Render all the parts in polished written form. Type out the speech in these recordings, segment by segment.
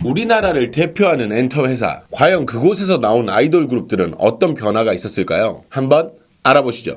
우리나라를 대표하는 엔터 회사, 과연 그곳에서 나온 아이돌 그룹들은 어떤 변화가 있었을까요? 한번 알아보시죠.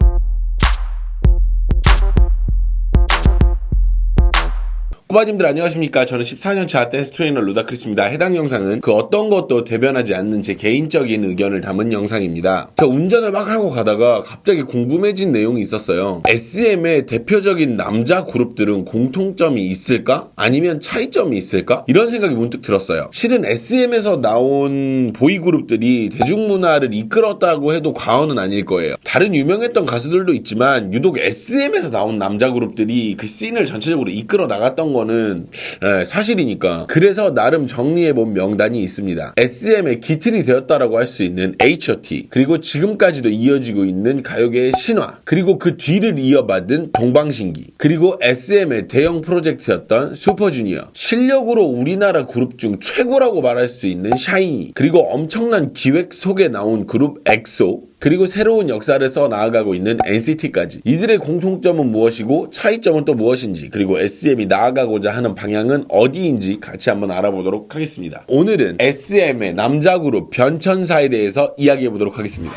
꼬바님들 안녕하십니까. 저는 14년차 댄스 트레이너 루다크리스입니다. 해당 영상은 그 어떤 것도 대변하지 않는 제 개인적인 의견을 담은 영상입니다. 제가 운전을 막 하고 가다가 갑자기 궁금해진 내용이 있었어요. SM의 대표적인 남자 그룹들은 공통점이 있을까? 아니면 차이점이 있을까? 이런 생각이 문득 들었어요. 실은 SM에서 나온 보이 그룹들이 대중문화를 이끌었다고 해도 과언은 아닐 거예요. 다른 유명했던 가수들도 있지만 유독 SM에서 나온 남자 그룹들이 그 씬을 전체적으로 이끌어 나갔던 거는 사실이니까. 그래서 나름 정리해본 명단이 있습니다. SM의 기틀이 되었다라고 할 수 있는 H.O.T, 그리고 지금까지도 이어지고 있는 가요계의 신화, 그리고 그 뒤를 이어받은 동방신기, 그리고 SM의 대형 프로젝트였던 슈퍼주니어, 실력으로 우리나라 그룹 중 최고라고 말할 수 있는 샤이니, 그리고 엄청난 기획 속에 나온 그룹 엑소, 그리고 새로운 역사를 써 나아가고 있는 NCT까지. 이들의 공통점은 무엇이고 차이점은 또 무엇인지, 그리고 SM이 나아가고자 하는 방향은 어디인지 같이 한번 알아보도록 하겠습니다. 오늘은 SM의 남자 그룹 변천사에 대해서 이야기해보도록 하겠습니다.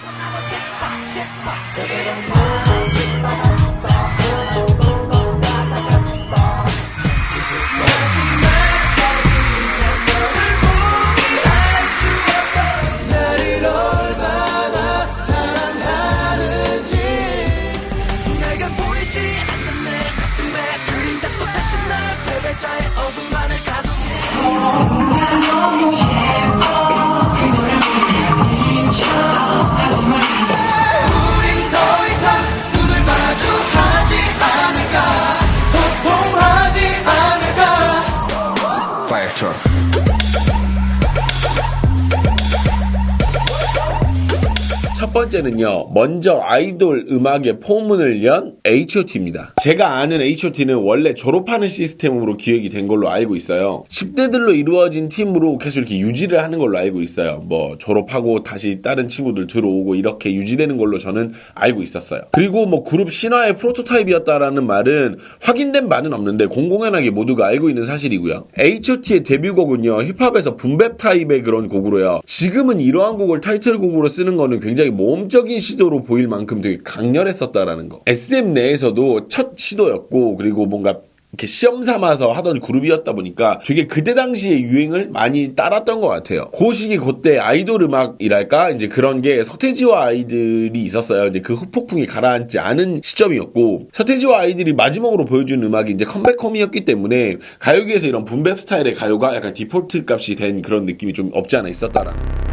첫 번째는요, 먼저 아이돌 음악의 포문을 연 H.O.T입니다. 제가 아는 H.O.T는 원래 졸업하는 시스템으로 기획이 된 걸로 알고 있어요. 10대들로 이루어진 팀으로 계속 이렇게 유지를 하는 걸로 알고 있어요. 뭐 졸업하고 다시 다른 친구들 들어오고 이렇게 유지되는 걸로 저는 알고 있었어요. 그리고 뭐 그룹 신화의 프로토타입이었다라는 말은 확인된 바는 없는데 공공연하게 모두가 알고 있는 사실이고요. H.O.T의 데뷔곡은요, 힙합에서 붐랩 타입의 그런 곡으로요. 지금은 이러한 곡을 타이틀곡으로 쓰는 거는 굉장히 모험적인 시도로 보일 만큼 되게 강렬했었다라는 거. SM 내에서도 첫 시도였고, 그리고 뭔가 이렇게 시험 삼아서 하던 그룹이었다 보니까 되게 그때 당시의 유행을 많이 따랐던 것 같아요. 그 시기 그때 아이돌 음악이랄까 이제 그런 게 서태지와 아이들이 있었어요. 이제 그 후폭풍이 가라앉지 않은 시점이었고, 서태지와 아이들이 마지막으로 보여준 음악이 이제 컴백홈이었기 때문에 가요계에서 이런 붐랩 스타일의 가요가 약간 디폴트 값이 된 그런 느낌이 좀 없지 않아 있었다라는 거.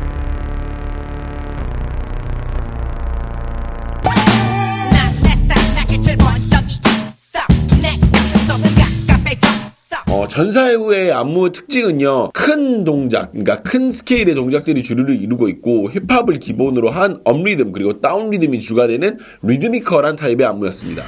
전사의 후의 안무의 특징은요, 큰 동작, 그러니까 큰 스케일의 동작들이 주류를 이루고 있고, 힙합을 기본으로 한 업리듬 그리고 다운 리듬이 주가 되는 리드미컬한 타입의 안무였습니다.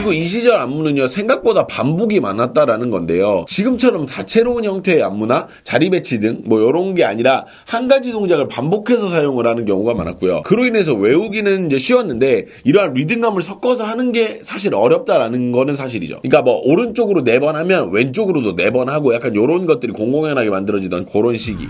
그리고 이 시절 안무는요, 생각보다 반복이 많았다라는 건데요. 지금처럼 다채로운 형태의 안무나 자리 배치 등 뭐 이런 게 아니라 한 가지 동작을 반복해서 사용을 하는 경우가 많았고요. 그로 인해서 외우기는 이제 쉬웠는데 이러한 리듬감을 섞어서 하는 게 사실 어렵다라는 거는 사실이죠. 그러니까 뭐 오른쪽으로 4번 하면 왼쪽으로도 4번 하고 약간 이런 것들이 공공연하게 만들어지던 그런 시기.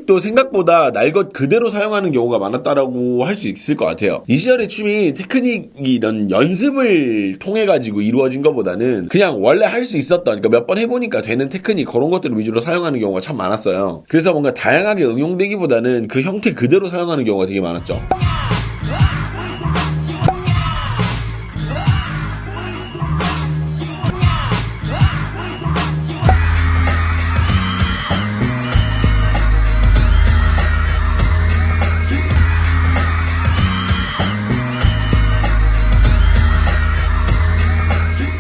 테크닉도 생각보다 날 것 그대로 사용하는 경우가 많았다라고 할 수 있을 것 같아요. 이 시절의 춤이 테크닉이 이런 연습을 통해 가지고 이루어진 것보다는 그냥 원래 할 수 있었던, 그러니까 몇 번 해보니까 되는 테크닉 그런 것들을 위주로 사용하는 경우가 참 많았어요. 그래서 뭔가 다양하게 응용되기보다는 그 형태 그대로 사용하는 경우가 되게 많았죠.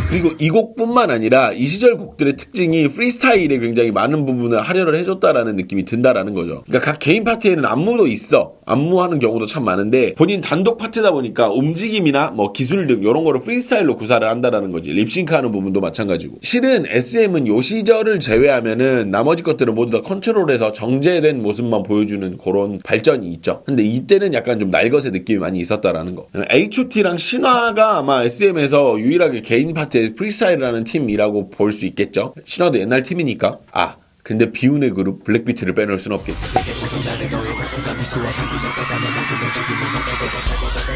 그리고 이 곡뿐만 아니라 이 시절 곡들의 특징이 프리스타일에 굉장히 많은 부분을 할애를 해줬다라는 느낌이 든다라는 거죠. 그러니까 각 개인 파트에는 안무도 있어. 안무하는 경우도 참 많은데 본인 단독 파트다 보니까 움직임이나 뭐 기술 등 이런 거를 프리스타일로 구사를 한다라는 거지. 립싱크하는 부분도 마찬가지고. 실은 SM은 요 시절을 제외하면은 나머지 것들은 모두 다 컨트롤해서 정제된 모습만 보여주는 그런 발전이 있죠. 근데 이때는 약간 좀 날것의 느낌이 많이 있었다라는 거. H.O.T랑 신화가 아마 SM에서 유일하게 개인 파트에 프리스타일이라는 팀이라고 볼 수 있겠죠. 신화도 옛날 팀이니까. 근데 비운의 그룹 블랙비트를 빼놓을 순 없겠죠.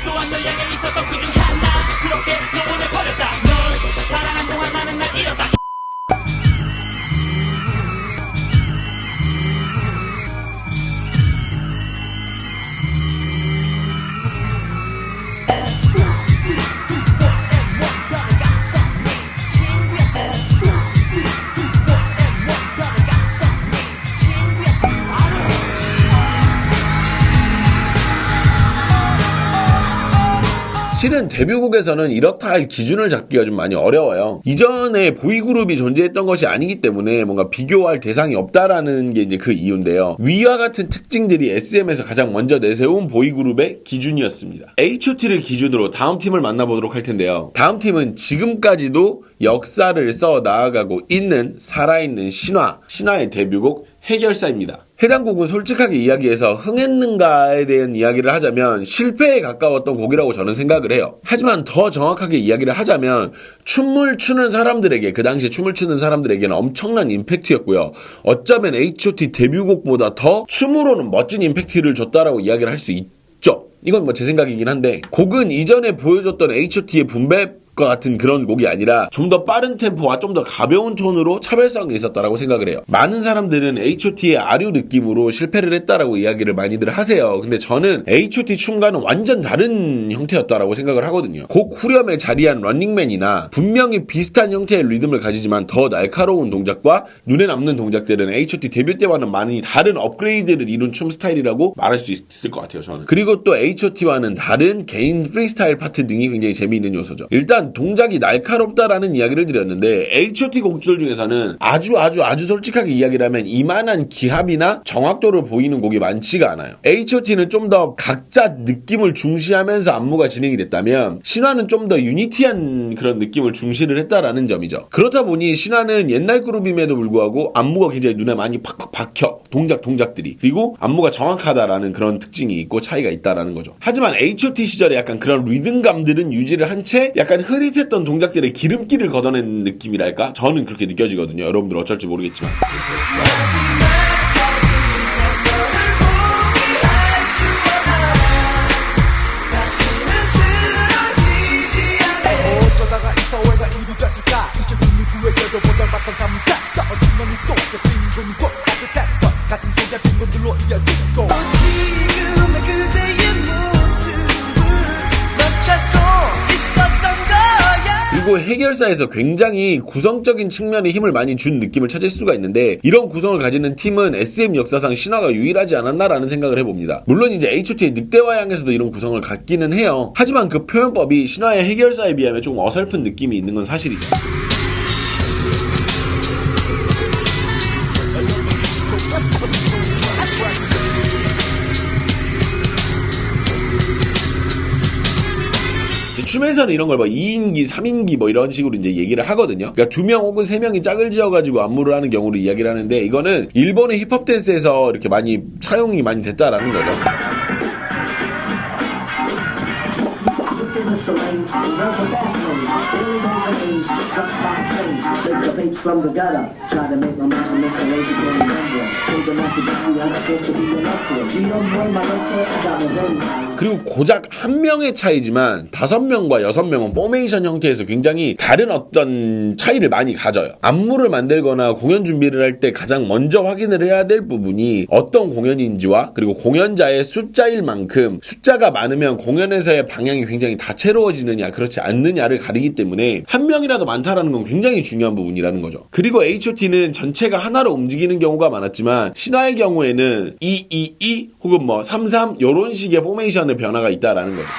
또한 널 향해 있었던 그중 하나 그렇게 또 보내버렸다. 널 사랑한 동안 나는 날 잃었다. 실은 데뷔곡에서는 이렇다 할 기준을 잡기가 좀 많이 어려워요. 이전에 보이그룹이 존재했던 것이 아니기 때문에 뭔가 비교할 대상이 없다라는 게 이제 그 이유인데요. 위와 같은 특징들이 SM에서 가장 먼저 내세운 보이그룹의 기준이었습니다. H.O.T를 기준으로 다음 팀을 만나보도록 할 텐데요. 다음 팀은 지금까지도 역사를 써 나아가고 있는 살아있는 신화의 데뷔곡 해결사입니다. 해당 곡은 솔직하게 이야기해서 흥했는가에 대한 이야기를 하자면 실패에 가까웠던 곡이라고 저는 생각을 해요. 하지만 더 정확하게 이야기를 하자면 춤을 추는 사람들에게, 그 당시에 춤을 추는 사람들에게는 엄청난 임팩트였고요. 어쩌면 H.O.T 데뷔곡보다 더 춤으로는 멋진 임팩트를 줬다라고 이야기를 할 수 있죠. 이건 뭐 제 생각이긴 한데, 곡은 이전에 보여줬던 H.O.T의 붐백 같은 그런 곡이 아니라 좀 더 빠른 템포와 좀 더 가벼운 톤으로 차별성이 있었다라고 생각을 해요. 많은 사람들은 H.O.T의 아류 느낌으로 실패를 했다라고 이야기를 많이들 하세요. 근데 저는 H.O.T 춤과는 완전 다른 형태였다라고 생각을 하거든요. 곡 후렴에 자리한 런닝맨이나 분명히 비슷한 형태의 리듬을 가지지만 더 날카로운 동작과 눈에 남는 동작들은 H.O.T 데뷔 때와는 많이 다른 업그레이드를 이룬 춤 스타일이라고 말할 수 있을 것 같아요, 저는. 그리고 또 H.O.T와는 다른 개인 프리스타일 파트 등이 굉장히 재미있는 요소죠. 일단 동작이 날카롭다라는 이야기를 드렸는데 H.O.T 곡들 중에서는 아주 솔직하게 이야기를 하면 이만한 기합이나 정확도를 보이는 곡이 많지가 않아요. H.O.T는 좀 더 각자 느낌을 중시하면서 안무가 진행이 됐다면 신화는 좀 더 유니티한 그런 느낌을 중시를 했다라는 점이죠. 그렇다 보니 신화는 옛날 그룹임에도 불구하고 안무가 굉장히 눈에 많이 팍팍 박혀. 동작들이. 그리고 안무가 정확하다라는 그런 특징이 있고 차이가 있다라는 거죠. 하지만 H.O.T 시절에 약간 그런 리듬감들은 유지를 한 채 약간 흐릿했던 동작들의 기름기를 걷어낸 느낌이랄까? 저는 그렇게 느껴지거든요. 여러분들 어쩔지 모르겠지만. 그리고 해결사에서 굉장히 구성적인 측면에 힘을 많이 준 느낌을 찾을 수가 있는데, 이런 구성을 가지는 팀은 SM 역사상 신화가 유일하지 않았나라는 생각을 해봅니다. 물론 이제 H.O.T의 늑대와 양에서도 이런 구성을 갖기는 해요. 하지만 그 표현법이 신화의 해결사에 비하면 조금 어설픈 느낌이 있는 건 사실이죠. 춤에서는 이런 걸 2인기, 3인기 이런 식으로 이제 얘기를 하거든요. 그러니까 2명 혹은 3명이 짝을 지어가지고 안무를 하는 경우를 이야기를 하는데, 이거는 일본의 힙합 댄스에서 이렇게 많이 사용이 많이 됐다라는 거죠. tapes from the gutter. Try to make my mind look lazy for a number. Think I'm not the guy I'm supposed to be an actor. You don't want my letter, I got my ring. 그리고 고작 한 명의 차이지만 5명과 6명은 포메이션 형태에서 굉장히 다른 어떤 차이를 많이 가져요. 안무를 만들거나 공연 준비를 할 때 가장 먼저 확인을 해야 될 부분이 어떤 공연인지와 그리고 공연자의 숫자일 만큼 숫자가 많으면 공연에서의 방향이 굉장히 다채로워지느냐 그렇지 않느냐를 가리기 때문에 한 명이라도 많다라는 건 굉장히 중요한 부분이라는 거죠. 그리고 H.O.T는 전체가 하나로 움직이는 경우가 많았지만 신화의 경우에는 222 혹은 뭐 33 이런 식의 포메이션의 변화가 있다라는 거죠.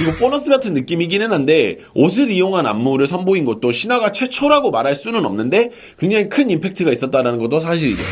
이거 보너스 같은 느낌이기는 한데 옷을 이용한 안무를 선보인 것도 신화가 최초라고 말할 수는 없는데 굉장히 큰 임팩트가 있었다는 것도 사실이죠.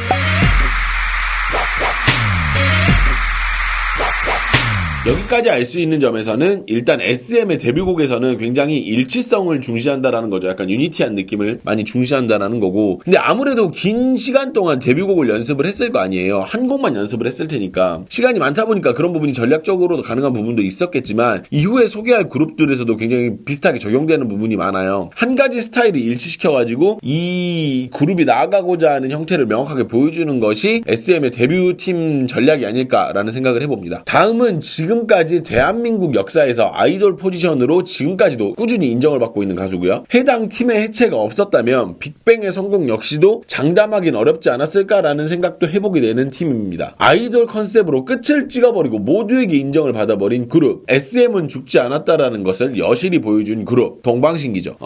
여기까지 알 수 있는 점에서는 일단 SM의 데뷔곡에서는 굉장히 일치성을 중시한다라는 거죠. 약간 유니티한 느낌을 많이 중시한다라는 거고. 근데 아무래도 긴 시간 동안 데뷔곡을 연습을 했을 거 아니에요. 한 곡만 연습을 했을 테니까. 시간이 많다 보니까 그런 부분이 전략적으로도 가능한 부분도 있었겠지만 이후에 소개할 그룹들에서도 굉장히 비슷하게 적용되는 부분이 많아요. 한 가지 스타일을 일치시켜가지고 이 그룹이 나아가고자 하는 형태를 명확하게 보여주는 것이 SM의 데뷔팀 전략이 아닐까라는 생각을 해봅니다. 다음은 지금까지 대한민국 역사에서 아이돌 포지션으로 지금까지도 꾸준히 인정을 받고 있는 가수고요. 해당 팀의 해체가 없었다면 빅뱅의 성공 역시도 장담하긴 어렵지 않았을까라는 생각도 해보게 되는 팀입니다. 아이돌 컨셉으로 끝을 찍어버리고 모두에게 인정을 받아버린 그룹 SM은 죽지 않았다라는 것을 여실히 보여준 그룹 동방신기죠.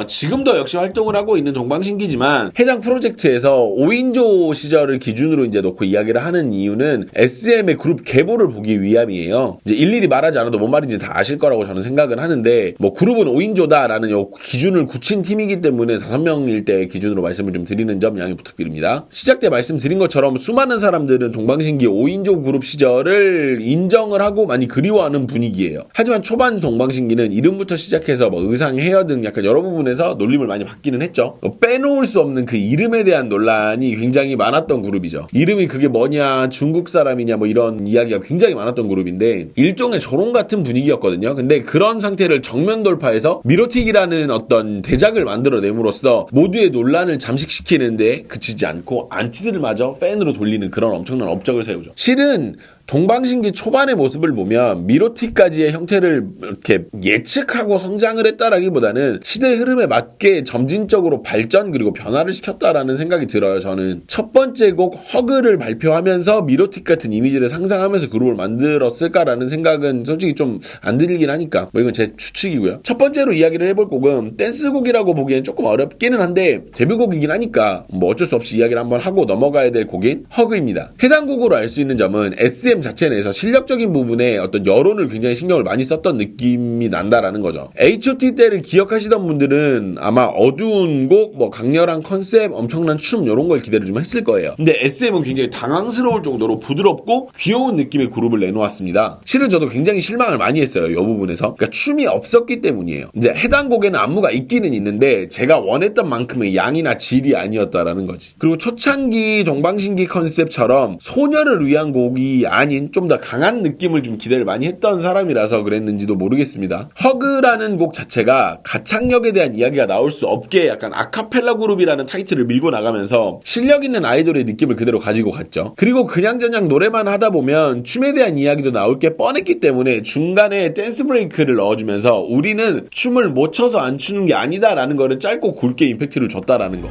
지금도 역시 활동을 하고 있는 동방신기지만 해당 프로젝트에서 5인조 시절을 기준으로 이제 놓고 이야기를 하는 이유는 SM의 그룹 계보를 보기 위함이에요. 이제 일일이 말하지 않아도 뭔 말인지 다 아실 거라고 저는 생각을 하는데 뭐 그룹은 5인조다라는 요 기준을 굳힌 팀이기 때문에 5명일 때 기준으로 말씀을 좀 드리는 점 양해 부탁드립니다. 시작 때 말씀드린 것처럼 수많은 사람들은 동방신기 5인조 그룹 시절을 인정을 하고 많이 그리워하는 분위기예요. 하지만 초반 동방신기는 이름부터 시작해서 뭐 의상, 헤어 등 약간 여러 부분에서 놀림을 많이 받기는 했죠. 빼놓을 수 없는 그 이름에 대한 논란이 굉장히 많았던 그룹이죠. 이름이 그게 뭐냐, 중국 사람이냐 뭐 이런 이야기가 굉장히 많았던 그룹인데 일종의 조롱 같은 분위기였거든요. 근데 그런 상태를 정면 돌파해서 미로틱이라는 어떤 대작을 만들어냄으로써 모두의 논란을 잠식시키는데 그치지 않고 안티들마저 팬으로 돌리는 그런 엄청난 업적을 세우죠. 실은 동방신기 초반의 모습을 보면 미로틱까지의 형태를 이렇게 예측하고 성장을 했다라기보다는 시대의 흐름에 맞게 점진적으로 발전 그리고 변화를 시켰다라는 생각이 들어요. 저는 첫 번째 곡 허그를 발표하면서 미로틱 같은 이미지를 상상하면서 그룹을 만들었을까라는 생각은 솔직히 좀 안 들리긴 하니까 뭐 이건 제 추측이고요. 첫 번째로 이야기를 해볼 곡은 댄스곡이라고 보기엔 조금 어렵기는 한데 데뷔곡이긴 하니까 뭐 어쩔 수 없이 이야기를 한번 하고 넘어가야 될 곡인 허그입니다. 해당 곡으로 알 수 있는 점은 SM 자체 내에서 실력적인 부분에 어떤 여론을 굉장히 신경을 많이 썼던 느낌이 난다라는 거죠. H.O.T 때를 기억하시던 분들은 아마 어두운 곡, 뭐 강렬한 컨셉, 엄청난 춤 이런 걸 기대를 좀 했을 거예요. 근데 SM은 굉장히 당황스러울 정도로 부드럽고 귀여운 느낌의 그룹을 내놓았습니다. 실은 저도 굉장히 실망을 많이 했어요. 이 부분에서. 그러니까 춤이 없었기 때문이에요. 이제 해당 곡에는 안무가 있기는 있는데 제가 원했던 만큼의 양이나 질이 아니었다라는 거지. 그리고 초창기 동방신기 컨셉처럼 소녀를 위한 곡이 아닌 좀 더 강한 느낌을 좀 기대를 많이 했던 사람이라서 그랬는지도 모르겠습니다. 허그라는 곡 자체가 가창력에 대한 이야기가 나올 수 없게 약간 아카펠라 그룹이라는 타이틀을 밀고 나가면서 실력 있는 아이돌의 느낌을 그대로 가지고 갔죠. 그리고 그냥저냥 노래만 하다 보면 춤에 대한 이야기도 나올 게 뻔했기 때문에 중간에 댄스 브레이크를 넣어주면서 우리는 춤을 못 춰서 안 추는 게 아니다라는 거를 짧고 굵게 임팩트를 줬다라는 거.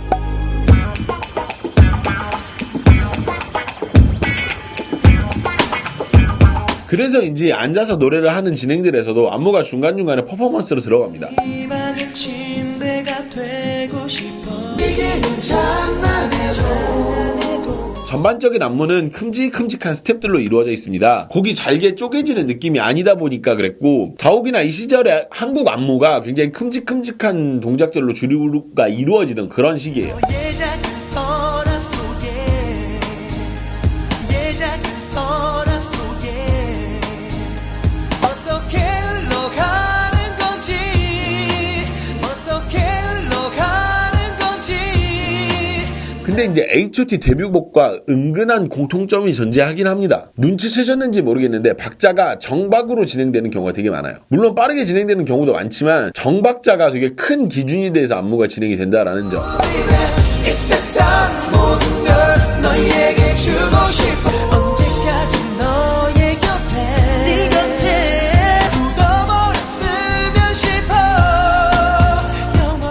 그래서인지 앉아서 노래를 하는 진행들에서도 안무가 중간중간에 퍼포먼스로 들어갑니다. 전반적인 안무는 큼직큼직한 스텝들로 이루어져 있습니다. 곡이 잘게 쪼개지는 느낌이 아니다 보니까 그랬고, 더욱이나 이 시절에 한국 안무가 굉장히 큼직큼직한 동작들로 주류가 이루어지던 그런 시기예요. 근데 이제 H.O.T 데뷔곡과 은근한 공통점이 존재하긴 합니다. 눈치채셨는지 모르겠는데 박자가 정박으로 진행되는 경우가 되게 많아요. 물론 빠르게 진행되는 경우도 많지만 정박자가 되게 큰 기준이 돼서 안무가 진행이 된다라는 점. 이 세상 모든 걸 너에게 주고 싶어. 언제까지 너의 곁에 네 곁에 묻어버렸으면 싶어.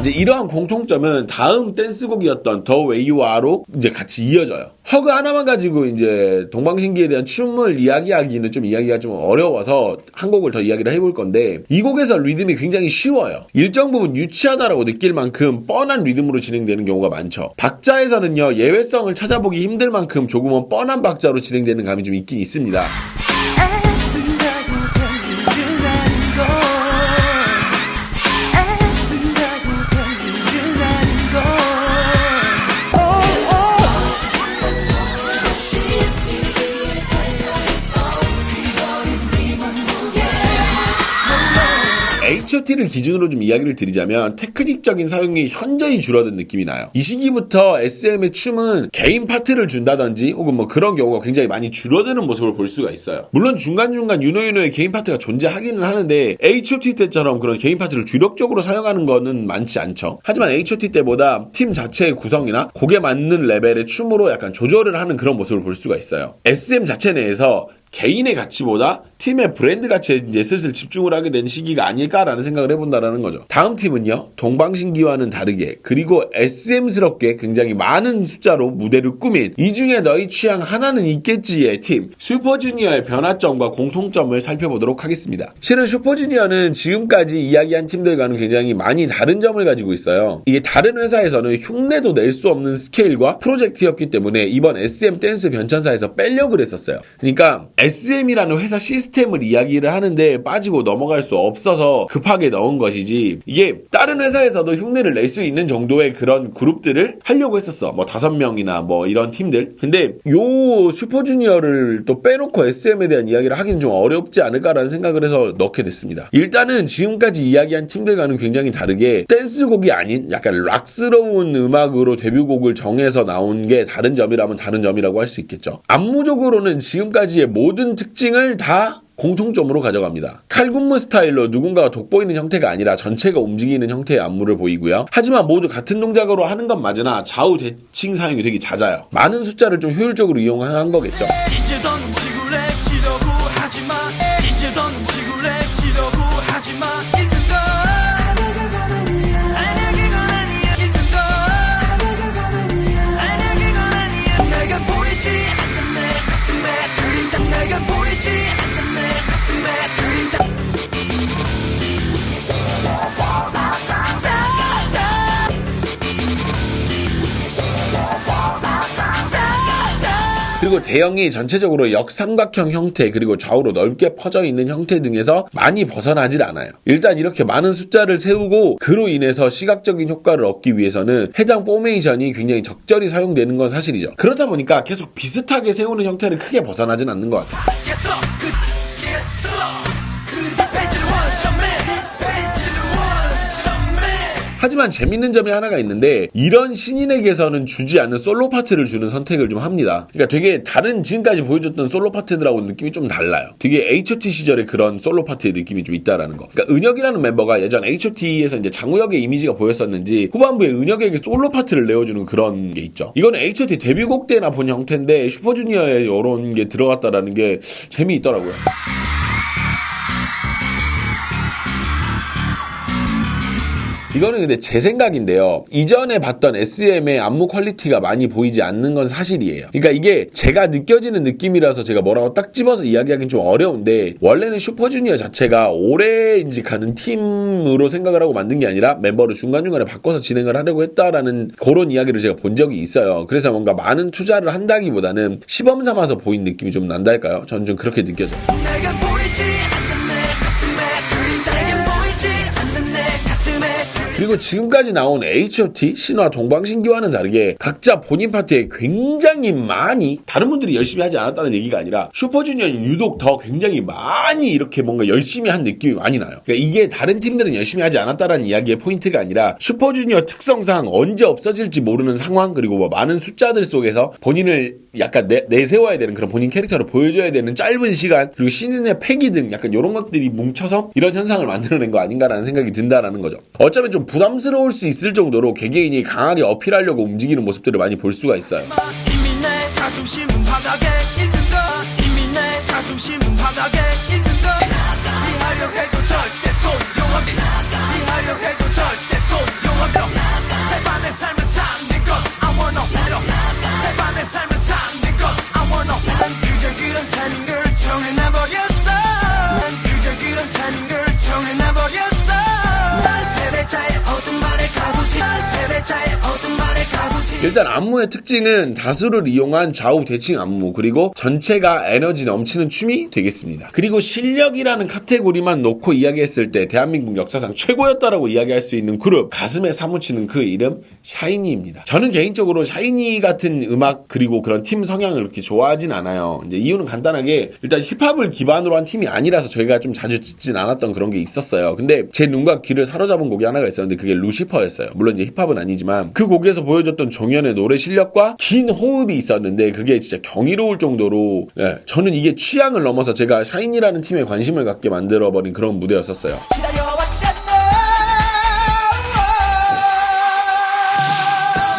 이제 이러한 공통점은 다음 댄스곡이었던 The Way You Are로 이제 같이 이어져요. 허그 하나만 가지고 이제 동방신기에 대한 춤을 이야기하기는 좀 이야기가 좀 어려워서 한 곡을 더 이야기를 해볼 건데, 이 곡에서 리듬이 굉장히 쉬워요. 일정 부분 유치하다라고 느낄 만큼 뻔한 리듬으로 진행되는 경우가 많죠. 박자에서는요, 예외성을 찾아보기 힘들 만큼 조금은 뻔한 박자로 진행되는 감이 좀 있긴 있습니다. H.O.T를 기준으로 좀 이야기를 드리자면 테크닉적인 사용이 현저히 줄어든 느낌이 나요. 이 시기부터 SM의 춤은 개인 파트를 준다든지 혹은 뭐 그런 경우가 굉장히 많이 줄어드는 모습을 볼 수가 있어요. 물론 중간중간 유노유노의 개인 파트가 존재하기는 하는데 H.O.T 때처럼 그런 개인 파트를 주력적으로 사용하는 거는 많지 않죠. 하지만 H.O.T 때보다 팀 자체의 구성이나 곡에 맞는 레벨의 춤으로 약간 조절을 하는 그런 모습을 볼 수가 있어요. SM 자체 내에서 개인의 가치보다 팀의 브랜드 가치에 이제 슬슬 집중을 하게 된 시기가 아닐까라는 생각을 해본다라는 거죠. 다음 팀은요, 동방신기와는 다르게 그리고 SM스럽게 굉장히 많은 숫자로 무대를 꾸민 이 중에 너희 취향 하나는 있겠지의 팀 슈퍼주니어의 변화점과 공통점을 살펴보도록 하겠습니다. 실은 슈퍼주니어는 지금까지 이야기한 팀들과는 굉장히 많이 다른 점을 가지고 있어요. 이게 다른 회사에서는 흉내도 낼 수 없는 스케일과 프로젝트였기 때문에 이번 SM 댄스 변천사에서 빼려고 그랬었어요. 그러니까 SM이라는 회사 시스템을 이야기를 하는데 빠지고 넘어갈 수 없어서 급하게 넣은 것이지, 이게 다른 회사에서도 흉내를 낼 수 있는 정도의 그런 그룹들을 하려고 했었어. 뭐 5명이나 뭐 이런 팀들. 근데 요 슈퍼주니어를 또 빼놓고 SM에 대한 이야기를 하기는 좀 어렵지 않을까라는 생각을 해서 넣게 됐습니다. 일단은 지금까지 이야기한 팀들과는 굉장히 다르게 댄스곡이 아닌 약간 락스러운 음악으로 데뷔곡을 정해서 나온 게 다른 점이라면 다른 점이라고 할 수 있겠죠. 안무적으로는 지금까지의 모든 특징을 다 공통점으로 가져갑니다. 칼군무 스타일로 누군가가 돋보이는 형태가 아니라 전체가 움직이는 형태의 안무를 보이고요. 하지만 모두 같은 동작으로 하는 건 맞으나 좌우 대칭 사용이 되게 잦아요. 많은 숫자를 좀 효율적으로 이용한 거겠죠. 이제 더 움직일래 치려고 하지마. 이제 더 움직일래 치려고 하지마. 읽는 거 아니야 그건 아니야. 읽는 거 아니야 그건 아니야. 내가 보이지 않는 내 가슴에 그림자. 내가 보이지 않는 내 가슴에 그림자. 그리고 대형이 전체적으로 역삼각형 형태 그리고 좌우로 넓게 퍼져 있는 형태 등에서 많이 벗어나질 않아요. 일단 이렇게 많은 숫자를 세우고 그로 인해서 시각적인 효과를 얻기 위해서는 해당 포메이션이 굉장히 적절히 사용되는 건 사실이죠. 그렇다 보니까 계속 비슷하게 세우는 형태를 크게 벗어나진 않는 것 같아요. 하지만 재밌는 점이 하나가 있는데 이런 신인에게서는 주지 않는 솔로 파트를 주는 선택을 좀 합니다. 그러니까 되게 다른 지금까지 보여줬던 솔로 파트들하고 느낌이 좀 달라요. 되게 H.O.T 시절의 그런 솔로 파트의 느낌이 좀 있다라는 거. 그러니까 은혁이라는 멤버가 예전 H.O.T에서 이제 장우혁의 이미지가 보였었는지 후반부에 은혁에게 솔로 파트를 내어주는 그런 게 있죠. 이거는 H.O.T 데뷔곡 때나 본 형태인데 슈퍼주니어에 이런 게 들어갔다라는 게 재미있더라고요. 이거는 근데 제 생각인데요. 이전에 봤던 SM의 안무 퀄리티가 많이 보이지 않는 건 사실이에요. 그러니까 이게 제가 느껴지는 느낌이라서 제가 뭐라고 딱 집어서 이야기하기는 좀 어려운데, 원래는 슈퍼주니어 자체가 오래인지 가는 팀으로 생각을 하고 만든 게 아니라 멤버를 중간중간에 바꿔서 진행을 하려고 했다라는 그런 이야기를 제가 본 적이 있어요. 그래서 뭔가 많은 투자를 한다기보다는 시범 삼아서 보인 느낌이 좀 난달까요? 저는 좀 그렇게 느껴져요. 내가 보이지 않는 내 가슴에 그림자 내게 보이지 않는 내 가슴에 그리고 지금까지 나온 H.O.T, 신화, 동방신기와는 다르게 각자 본인 파트에 굉장히 많이, 다른 분들이 열심히 하지 않았다는 얘기가 아니라 슈퍼주니어는 유독 더 굉장히 많이 이렇게 뭔가 열심히 한 느낌이 많이 나요. 그러니까 이게 다른 팀들은 열심히 하지 않았다는 이야기의 포인트가 아니라 슈퍼주니어 특성상 언제 없어질지 모르는 상황, 그리고 뭐 많은 숫자들 속에서 본인을 약간 내세워야 되는 그런 본인 캐릭터를 보여줘야 되는 짧은 시간, 그리고 시즌의 패기 등 약간 이런 것들이 뭉쳐서 이런 현상을 만들어낸 거 아닌가라는 생각이 든다라는 거죠. 어쩌면 좀 부담스러울 수 있을 정도로 개개인이 강하게 어필하려고 움직이는 모습들을 많이 볼 수가 있어요. 이미 내 자존심은 바닥에 있는 거 이미 내 자존심은 바닥에 있는 거 이하려 해도 절대 소용없니 이하려 해도 절대 소용없니 제발 내 삶을 사는 것 I wanna 제발 내 삶을 사는 것 I wanna 난 그저 그런 사는 걸 정해놔버렸어 난 그저 그런 사는 걸 정해놔버렸어 날 패배자의 어둠 안에 가두지 날 패배자의 어둠 안에 가두지 일단 안무의 특징은 다수를 이용한 좌우 대칭 안무, 그리고 전체가 에너지 넘치는 춤이 되겠습니다. 그리고 실력이라는 카테고리만 놓고 이야기했을 때 대한민국 역사상 최고였다라고 이야기할 수 있는 그룹, 가슴에 사무치는 그 이름 샤이니입니다. 저는 개인적으로 샤이니 같은 음악 그리고 그런 팀 성향을 그렇게 좋아하진 않아요. 이제 이유는 간단하게 일단 힙합을 기반으로 한 팀이 아니라서 저희가 좀 자주 듣진 않았던 그런 게 있었어요. 근데 제 눈과 귀를 사로잡은 곡이 하나가 있었는데 그게 루시퍼였어요. 물론 이제 힙합은 아니지만 그 곡에서 보여줬던 종현의 노래 실력과 긴 호흡이 있었는데 그게 진짜 경이로울 정도로, 저는 이게 취향을 넘어서 제가 샤이니라는 팀에 관심을 갖게 만들어버린 그런 무대였었어요. 기다려왔잖아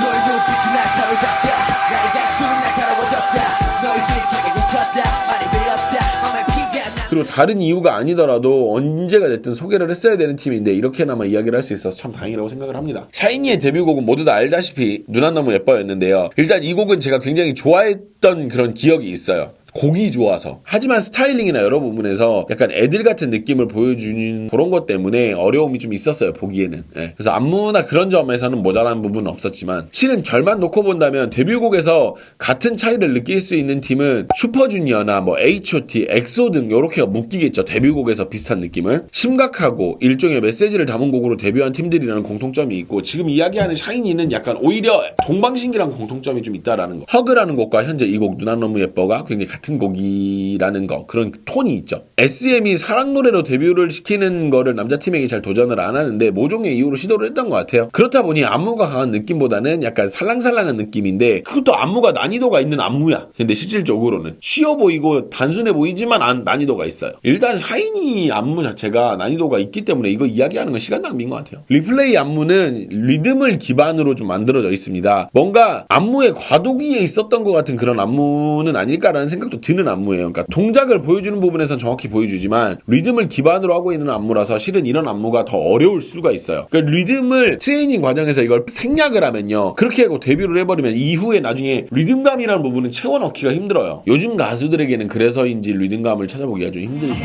너의 눈빛이 날 사로잡혀 나의 가슴이 날카로워졌다 너의 진입착에 묻혔다 말이 되었다 맘에 피가 나 그리고 다른 이유가 아니더라도 언제가 됐든 소개를 했어야 되는 팀인데 이렇게나마 이야기를 할 수 있어서 참 다행이라고 생각을 합니다. 샤이니의 데뷔곡은 모두 다 알다시피 누나 너무 예뻐였는데요. 일단 이 곡은 제가 굉장히 좋아했던 그런 기억이 있어요. 곡이 좋아서. 하지만 스타일링이나 여러 부분에서 약간 애들 같은 느낌을 보여주는 그런 것 때문에 어려움이 좀 있었어요, 보기에는. 그래서 안무나 그런 점에서는 모자란 부분은 없었지만 실은 결만 놓고 본다면 데뷔곡에서 같은 차이를 느낄 수 있는 팀은 슈퍼주니어나 뭐 H.O.T, 엑소 등 요렇게 묶이겠죠. 데뷔곡에서 비슷한 느낌을. 심각하고 일종의 메시지를 담은 곡으로 데뷔한 팀들이라는 공통점이 있고, 지금 이야기하는 샤이니는 약간 오히려 동방신기랑 공통점이 좀 있다라는 거. 허그라는 곡과 현재 이 곡 누나 너무 예뻐가 굉장히 같은 곡이라는 거, 그런 톤이 있죠. SM이 사랑 노래로 데뷔를 시키는 거를 남자팀에게 잘 도전을 안 하는데 모종의 이유로 시도를 했던 것 같아요. 그렇다 보니 안무가 강한 느낌보다는 약간 살랑살랑한 느낌인데 그것도 안무가 난이도가 있는 안무야. 근데 실질적으로는 쉬워 보이고 단순해 보이지만 난이도가 있어요. 일단 샤이니 안무 자체가 난이도가 있기 때문에 이거 이야기하는 건 시간 낭비인 것 같아요. 리플레이 안무는 리듬을 기반으로 좀 만들어져 있습니다. 뭔가 안무의 과도기에 있었던 것 같은 그런 안무는 아닐까라는 생각도 드는 안무예요. 그러니까 동작을 보여주는 부분에선 정확히 보여주지만 리듬을 기반으로 하고 있는 안무라서 실은 이런 안무가 더 어려울 수가 있어요. 그러니까 리듬을 트레이닝 과정에서 이걸 생략을 하면요, 그렇게 하고 데뷔를 해버리면 이후에 나중에 리듬감이라는 부분은 채워넣기가 힘들어요. 요즘 가수들에게는 그래서인지 리듬감을 찾아보기가 좀 힘들죠.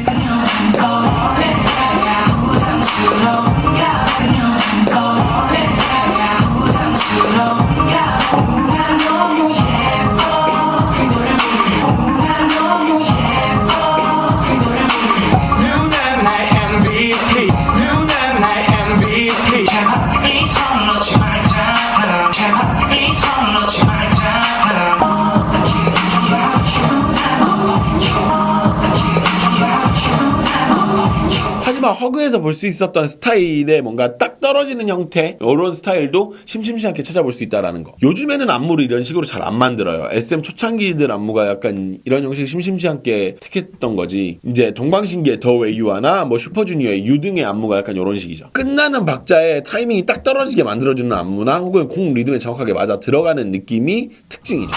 하지만 허그에서 볼 수 있었던 스타일의 뭔가 딱 떨어지는 형태, 이런 스타일도 심심치 않게 찾아볼 수 있다라는 거. 요즘에는 안무를 이런 식으로 잘 안 만들어요. SM 초창기들 안무가 약간 이런 형식이 심심치 않게 택했던 거지. 이제 동방신기의 더 웨이 유아나 뭐 슈퍼주니어의 유 등의 안무가 약간 이런 식이죠. 끝나는 박자에 타이밍이 딱 떨어지게 만들어주는 안무나 혹은 공 리듬에 정확하게 맞아 들어가는 느낌이 특징이죠.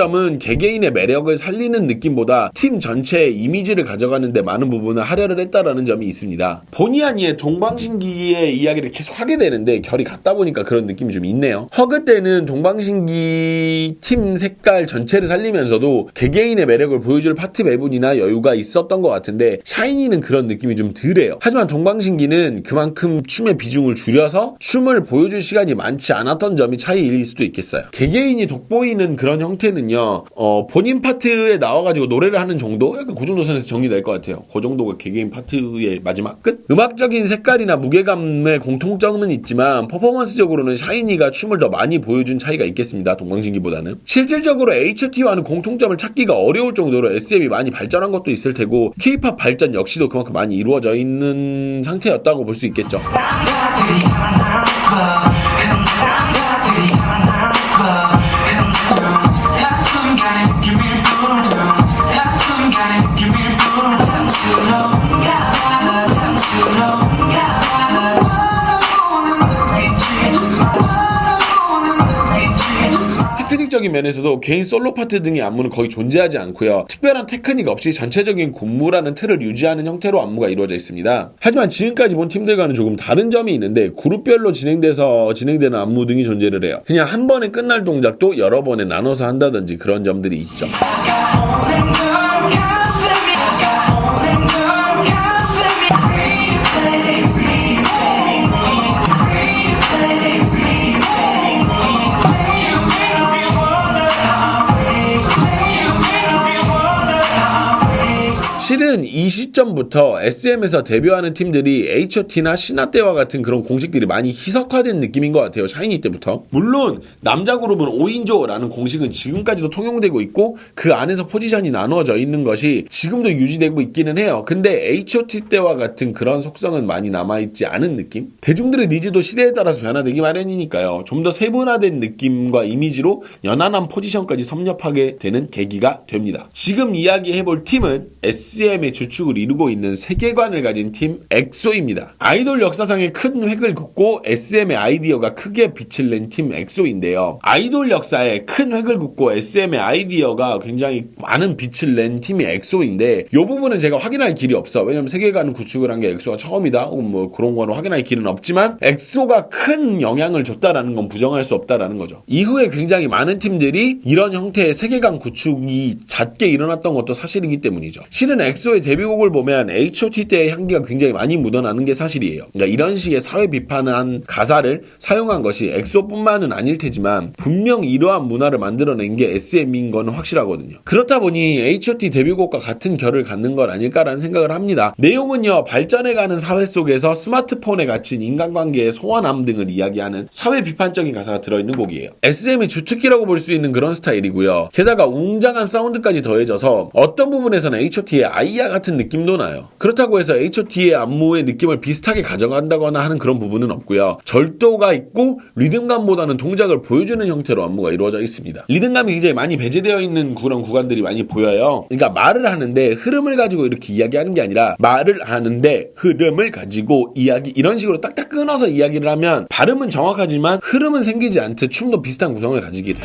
점은 개개인의 매력을 살리는 느낌보다 팀 전체의 이미지를 가져가는데 많은 부분을 할애를 했다라는 점이 있습니다. 본의 아니게 동방신기의 이야기를 계속 하게 되는데 결이 같다 보니까 그런 느낌이 좀 있네요. 허그 때는 동방신기 팀 색깔 전체를 살리면서도 개개인의 매력을 보여줄 파트 배분이나 여유가 있었던 것 같은데 샤이니는 그런 느낌이 좀 덜해요. 하지만 동방신기는 그만큼 춤의 비중을 줄여서 춤을 보여줄 시간이 많지 않았던 점이 차이일 수도 있겠어요. 개개인이 돋보이는 그런 형태는요, 본인 파트에 나와가지고 노래를 하는 정도? 약간 그 정도 선에서 정리될 것 같아요. 그 정도가 개개인 파트의 마지막 끝? 음악적인 색깔이나 무게감의 공통점은 있지만 퍼포먼스적으로는 샤이니가 춤을 더 많이 보여준 차이가 있겠습니다. 동방신기보다는. 실질적으로 H.O.T와는 공통점을 찾기가 어려울 정도로 SM이 많이 발전한 것도 있을 테고 K-POP 발전 역시도 그만큼 많이 이루어져 있는 상태였다고 볼 수 있겠죠. 테크닉적인 면에서도 개인 솔로 파트 등의 안무는 거의 존재하지 않고요. 특별한 테크닉 없이 전체적인 군무라는 틀을 유지하는 형태로 안무가 이루어져 있습니다. 하지만 지금까지 본 팀들과는 조금 다른 점이 있는데 그룹별로 진행되는 안무 등이 존재를 해요. 그냥 한 번에 끝날 동작도 여러 번에 나눠서 한다든지 그런 점들이 있죠. 실은 이 시점부터 SM에서 데뷔하는 팀들이 H.O.T나 신화 때와 같은 그런 공식들이 많이 희석화된 느낌인 것 같아요. 샤이니 때부터. 물론 남자 그룹은 5인조라는 공식은 지금까지도 통용되고 있고 그 안에서 포지션이 나누어져 있는 것이 지금도 유지되고 있기는 해요. 근데 H.O.T 때와 같은 그런 속성은 많이 남아있지 않은 느낌? 대중들의 니즈도 시대에 따라서 변화되기 마련이니까요. 좀 더 세분화된 느낌과 이미지로 연한한 포지션까지 섭렵하게 되는 계기가 됩니다. 지금 이야기해볼 팀은 SM의 주축을 이루고 있는 세계관을 가진 팀 엑소입니다. 아이돌 역사상의 큰 획을 긋고 SM의 아이디어가 크게 빛을 낸 팀 엑소인데요. 아이돌 역사에 큰 획을 긋고 SM의 아이디어가 굉장히 많은 빛을 낸 팀이 엑소인데 이 부분은 제가 확인할 길이 없어. 왜냐면 세계관을 구축을 한 게 엑소가 처음이다. 혹은 뭐 그런 거는 확인할 길은 없지만 엑소가 큰 영향을 줬다라는 건 부정할 수 없다라는 거죠. 이후에 굉장히 많은 팀들이 이런 형태의 세계관 구축이 잦게 일어났던 것도 사실이기 때문이죠. 실은 엑소의 데뷔곡을 보면 H.O.T 때의 향기가 굉장히 많이 묻어나는 게 사실이에요. 그러니까 이런 식의 사회 비판한 가사를 사용한 것이 엑소뿐만은 아닐 테지만 분명 이러한 문화를 만들어낸 게 SM인 건 확실하거든요. 그렇다 보니 H.O.T 데뷔곡과 같은 결을 갖는 건 아닐까라는 생각을 합니다. 내용은요, 발전해가는 사회 속에서 스마트폰에 갇힌 인간관계의 소원함 등을 이야기하는 사회 비판적인 가사가 들어있는 곡이에요. SM의 주특기라고 볼 수 있는 그런 스타일이고요. 게다가 웅장한 사운드까지 더해져서 어떤 부분에서는 H.O.T의 아이야 같은 느낌도 나요. 그렇다고 해서 H.O.T의 안무의 느낌을 비슷하게 가져간다거나 하는 그런 부분은 없고요. 절도가 있고 리듬감보다는 동작을 보여주는 형태로 안무가 이루어져 있습니다. 리듬감이 굉장히 많이 배제되어 있는 그런 구간들이 많이 보여요. 그러니까 말을 하는데 흐름을 가지고 이렇게 이야기하는 게 아니라 말을 하는데 흐름을 가지고 이야기 이런 식으로 딱딱 끊어서 이야기를 하면 발음은 정확하지만 흐름은 생기지 않듯 춤도 비슷한 구성을 가지게 돼요.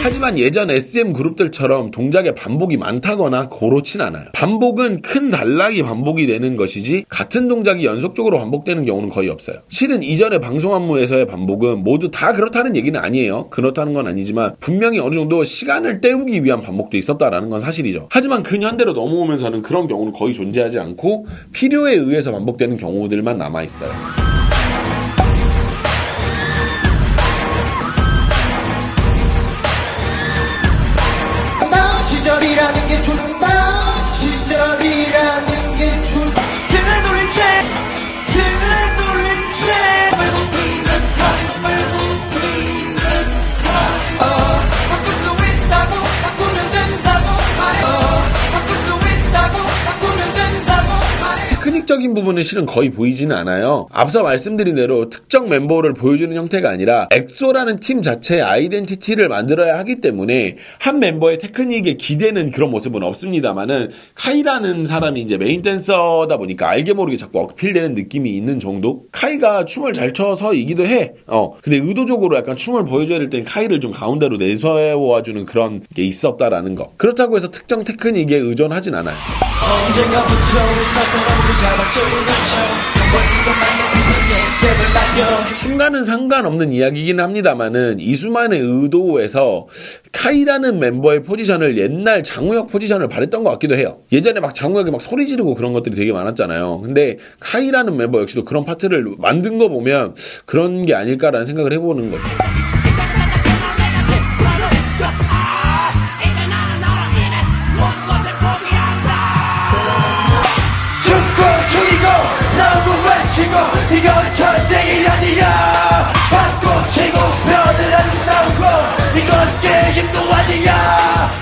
하지만 예전 SM 그룹들처럼 동작의 반복이 많다거나 고렇진 않아요. 반복은 큰 단락이 반복이 되는 것이지 같은 동작이 연속적으로 반복되는 경우는 거의 없어요. 실은 이전의 방송 안무에서의 반복은 모두 다 그렇다는 얘기는 아니에요. 그렇다는 건 아니지만 분명히 어느 정도 시간을 때우기 위한 반복도 있었다라는 건 사실이죠. 하지만 근현대로 넘어오면서는 그런 경우는 거의 존재하지 않고 필요에 의해서 반복되는 경우들만 남아있어요. 시절이라는 게 좋다. 시절이라는 게 좋다. 등을 돌린 채 바꿀 수 있다고 바꾸면 된다고 말해. 바꿀 수 있다고 바꾸면 된다고 말해. 테크닉적인 실력적인 부분은 실은 거의 보이지는 않아요. 앞서 말씀드린 대로 특정 멤버를 보여주는 형태가 아니라 엑소라는 팀 자체의 아이덴티티를 만들어야 하기 때문에 한 멤버의 테크닉에 기대는 그런 모습은 없습니다만은 카이라는 사람이 이제 메인 댄서다 보니까 알게 모르게 자꾸 어필되는 느낌이 있는 정도? 카이가 춤을 잘 춰서이기도 해. 근데 의도적으로 약간 춤을 보여줘야 될 땐 카이를 좀 가운데로 내세워주는 그런 게 있었다라는 거. 그렇다고 해서 특정 테크닉에 의존하진 않아요. 언젠가부터 우리 살펴보고 잡았죠 춤과는 상관없는 이야기이긴 합니다만은 이수만의 의도에서 카이라는 멤버의 포지션을 옛날 장우혁 포지션을 발했던 것 같기도 해요. 예전에 막 장우혁이 막 소리 지르고 그런 것들이 되게 많았잖아요. 근데 카이라는 멤버 역시도 그런 파트를 만든 거 보면 그런 게 아닐까라는 생각을 해보는 거죠. 이건 전쟁이 아니야 받고 치고 뼈들하고 싸우고 이건 게임도 아니야.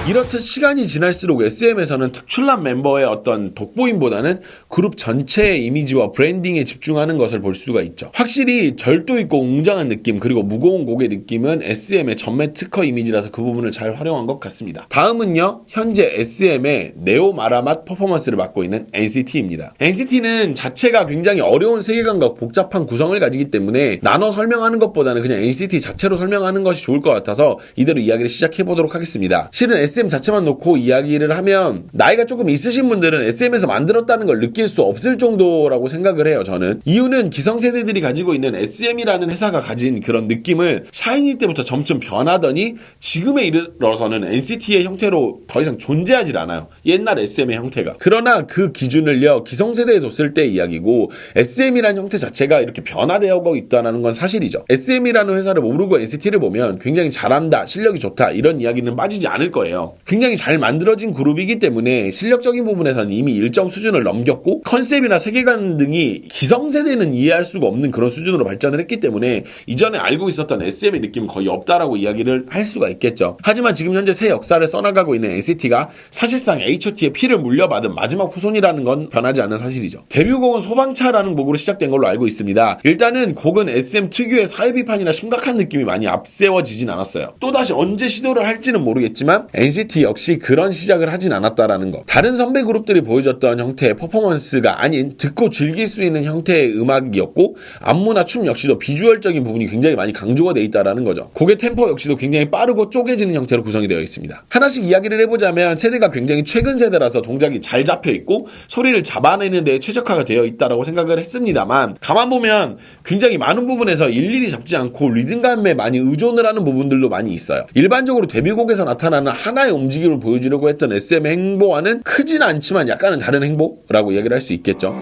이렇듯 시간이 지날수록 SM에서는 특출난 멤버의 어떤 돋보임보다는 그룹 전체의 이미지와 브랜딩에 집중하는 것을 볼 수가 있죠. 확실히 절도 있고 웅장한 느낌 그리고 무거운 곡의 느낌은 SM의 전매 특허 이미지라서 그 부분을 잘 활용한 것 같습니다. 다음은요. 현재 SM의 네오 마라맛 퍼포먼스를 맡고 있는 NCT입니다. NCT는 자체가 굉장히 어려운 세계관과 복잡한 구성을 가지기 때문에 나눠 설명하는 것보다는 그냥 NCT 자체로 설명하는 것이 좋을 것 같아서 이대로 이야기를 시작해보도록 하겠습니다. 실은 SM 자체만 놓고 이야기를 하면 나이가 조금 있으신 분들은 SM에서 만들었다는 걸 느낄 수 없을 정도라고 생각을 해요. 저는 이유는 기성세대들이 가지고 있는 SM이라는 회사가 가진 그런 느낌을 샤이니 때부터 점점 변하더니 지금에 이르러서는 NCT의 형태로 더 이상 존재하지 않아요. 옛날 SM의 형태가. 그러나 그 기준을요 기성세대에 뒀을 때 이야기고 SM이라는 형태 자체가 이렇게 변화되어가고 있다는 건 사실이죠. SM이라는 회사를 모르고 NCT를 보면 굉장히 잘한다, 실력이 좋다 이런 이야기는 빠지지 않을 거예요. 굉장히 잘 만들어진 그룹이기 때문에 실력적인 부분에서는 이미 일정 수준을 넘겼고 컨셉이나 세계관 등이 기성세대는 이해할 수가 없는 그런 수준으로 발전을 했기 때문에 이전에 알고 있었던 SM의 느낌은 거의 없다라고 이야기를 할 수가 있겠죠. 하지만 지금 현재 새 역사를 써나가고 있는 NCT가 사실상 H.O.T의 피를 물려받은 마지막 후손이라는 건 변하지 않는 사실이죠. 데뷔곡은 소방차라는 곡으로 시작된 걸로 알고 있습니다. 일단은 곡은 SM 특유의 사회 비판이나 심각한 느낌이 많이 앞세워지진 않았어요. 또다시 언제 시도를 할지는 모르겠지만 NCT 역시 그런 시작을 하진 않았다라는 거. 다른 선배 그룹들이 보여줬던 형태의 퍼포먼스가 아닌 듣고 즐길 수 있는 형태의 음악이었고 안무나 춤 역시도 비주얼적인 부분이 굉장히 많이 강조가 되어 있다라는 거죠. 곡의 템포 역시도 굉장히 빠르고 쪼개지는 형태로 구성이 되어 있습니다. 하나씩 이야기를 해보자면 세대가 굉장히 최근 세대라서 동작이 잘 잡혀 있고 소리를 잡아내는 데 최적화가 되어 있다라고 생각을 했습니다만 가만 보면 굉장히 많은 부분에서 일일이 잡지 않고 리듬감에 많이 의존을 하는 부분들도 많이 있어요. 일반적으로 데뷔곡에서 나타나는 하나의 움직임을 보여주려고 했던 SM의 행보와는 크진 않지만 약간은 다른 행보라고 이야기를 할 수 있겠죠.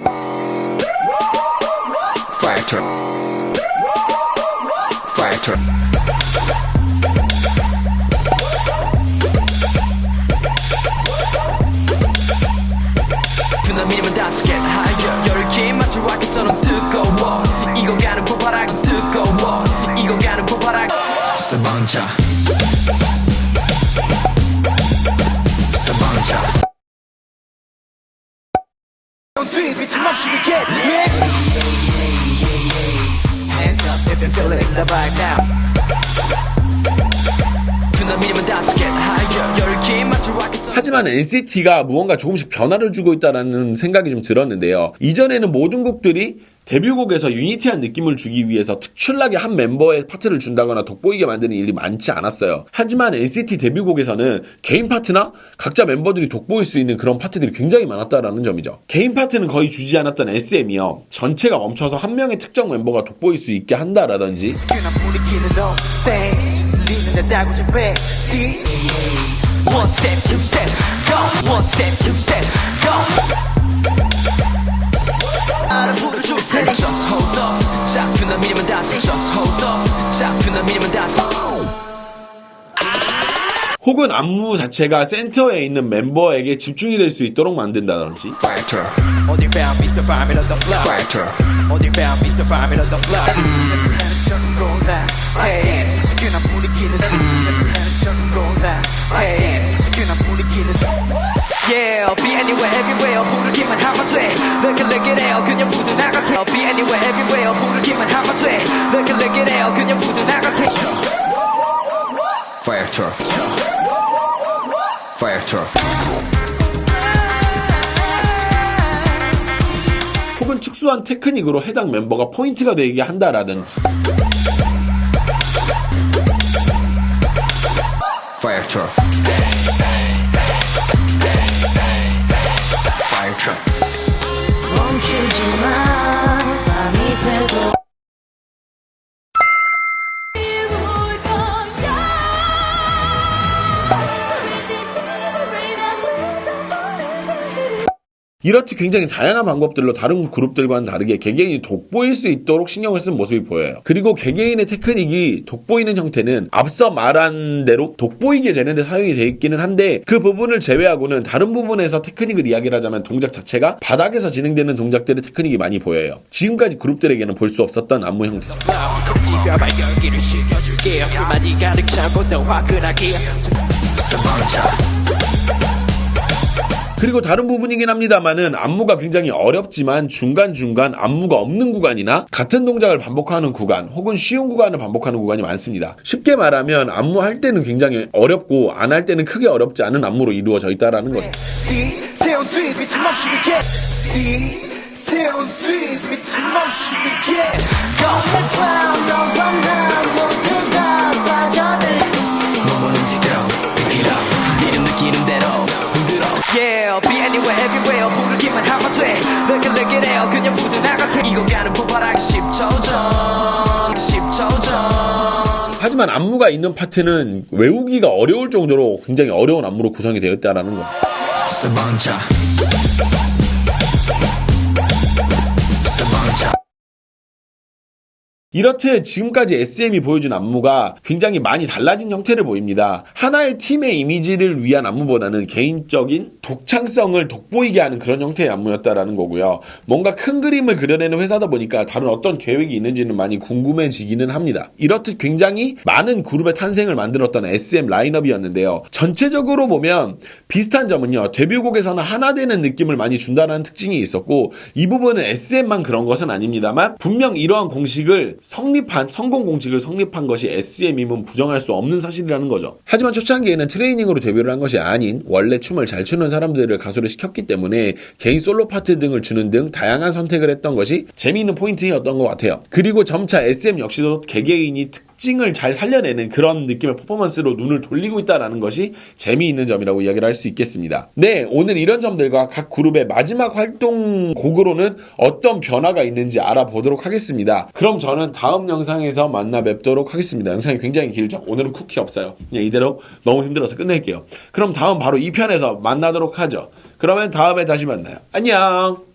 Fighter. Fighter. 두나미면 다치게 higher 열기 맞춰 라켓처럼 뜨거워 익어가는 폭발하기 뜨거워 익어가는 폭발하기 사방자 사방자 비침없이 we get it hands up if you feel it in the vibe now 두나미면 다치게 higher 열기 맞춰 라켓처럼 하지만 NCT가 무언가 조금씩 변화를 주고 있다는 생각이 좀 들었는데요. 이전에는 모든 곡들이 데뷔곡에서 유니티한 느낌을 주기 위해서 특출나게 한 멤버의 파트를 준다거나 돋보이게 만드는 일이 많지 않았어요. 하지만 NCT 데뷔곡에서는 개인 파트나 각자 멤버들이 돋보일 수 있는 그런 파트들이 굉장히 많았다라는 점이죠. 개인 파트는 거의 주지 않았던 SM이요. 전체가 멈춰서 한 명의 특정 멤버가 돋보일 수 있게 한다라든지 One step, two steps, go. One step, two steps, go. 나를 부르줄 테니 just hold up. 자, 두나미면 닿지. just hold up. 자, 두나미면 닿지. 혹은 안무 자체가 센터에 있는 멤버에게 집중이 될 수 있도록 만든다든지 Fighter. 어디 bound, Mr. Fire, on the floor. Fighter. 어디 bound, Mr. Fire, on the floor. Hey, 지금 우리 Yeah, be anywhere, everywhere. 부르기만 하면 돼. Look it 해요. Fire truck. Fire truck. 혹은 특수한 테크닉으로 해당 멤버가 포인트가 되게 한다라든지. Fire truck. Fire truck. 멈추지 마 밤이 새도 이렇듯 굉장히 다양한 방법들로 다른 그룹들과는 다르게 개개인이 돋보일 수 있도록 신경을 쓴 모습이 보여요. 그리고 개개인의 테크닉이 돋보이는 형태는 앞서 말한 대로 돋보이게 되는데 사용이 되어 있기는 한데 그 부분을 제외하고는 다른 부분에서 테크닉을 이야기를 하자면 동작 자체가 바닥에서 진행되는 동작들의 테크닉이 많이 보여요. 지금까지 그룹들에게는 볼 수 없었던 안무 형태죠. 지벼발 열기를 식혀줄게 많이 가득 차고 더 화끈하게 그리고 다른 부분이긴 합니다만은 안무가 굉장히 어렵지만 중간중간 안무가 없는 구간이나 같은 동작을 반복하는 구간 혹은 쉬운 구간을 반복하는 구간이 많습니다. 쉽게 말하면 안무할 때는 굉장히 어렵고 안 할 때는 크게 어렵지 않은 안무로 이루어져 있다라는 거죠. 태운 수입 비틈없이 위계 태운 수입 비틈없이 위계 너와 나 모두 다 빠져들 몸을 움직여 Pick it up 이름 느끼는 대로 흔들어 Yeah be anywhere everywhere 부르기만 하면 돼 Look it 해요 그냥 부드나가 돼 이거 가는 폭발하기 10초 전 10초 전 하지만 안무가 있는 파트는 외우기가 어려울 정도로 굉장히 어려운 안무로 구성이 되어 있다라는 거죠. 스방자 스방자 이렇듯 지금까지 SM이 보여준 안무가 굉장히 많이 달라진 형태를 보입니다. 하나의 팀의 이미지를 위한 안무보다는 개인적인 독창성을 돋보이게 하는 그런 형태의 안무였다라는 거고요. 뭔가 큰 그림을 그려내는 회사다 보니까 다른 어떤 계획이 있는지는 많이 궁금해지기는 합니다. 이렇듯 굉장히 많은 그룹의 탄생을 만들었던 SM 라인업이었는데요. 전체적으로 보면 비슷한 점은요. 데뷔곡에서는 하나 되는 느낌을 많이 준다는 특징이 있었고 이 부분은 SM만 그런 것은 아닙니다만 분명 이러한 공식을 성공 공식을 성립한 것이 SM임은 부정할 수 없는 사실이라는 거죠. 하지만 초창기에는 트레이닝으로 데뷔를 한 것이 아닌 원래 춤을 잘 추는 사람들을 가수를 시켰기 때문에 개인 솔로 파트 등을 주는 등 다양한 선택을 했던 것이 재미있는 포인트였던 것 같아요. 그리고 점차 SM 역시도 개개인이 특징을 잘 살려내는 그런 느낌의 퍼포먼스로 눈을 돌리고 있다는 것이 재미있는 점이라고 이야기를 할 수 있겠습니다. 네, 오늘 이런 점들과 각 그룹의 마지막 활동 곡으로는 어떤 변화가 있는지 알아보도록 하겠습니다. 그럼 저는 다음 영상에서 만나 뵙도록 하겠습니다. 영상이 굉장히 길죠? 오늘은 쿠키 없어요. 그냥 이대로 너무 힘들어서 끝낼게요. 그럼 다음 바로 2편에서 만나도록 하죠. 그러면 다음에 다시 만나요. 안녕!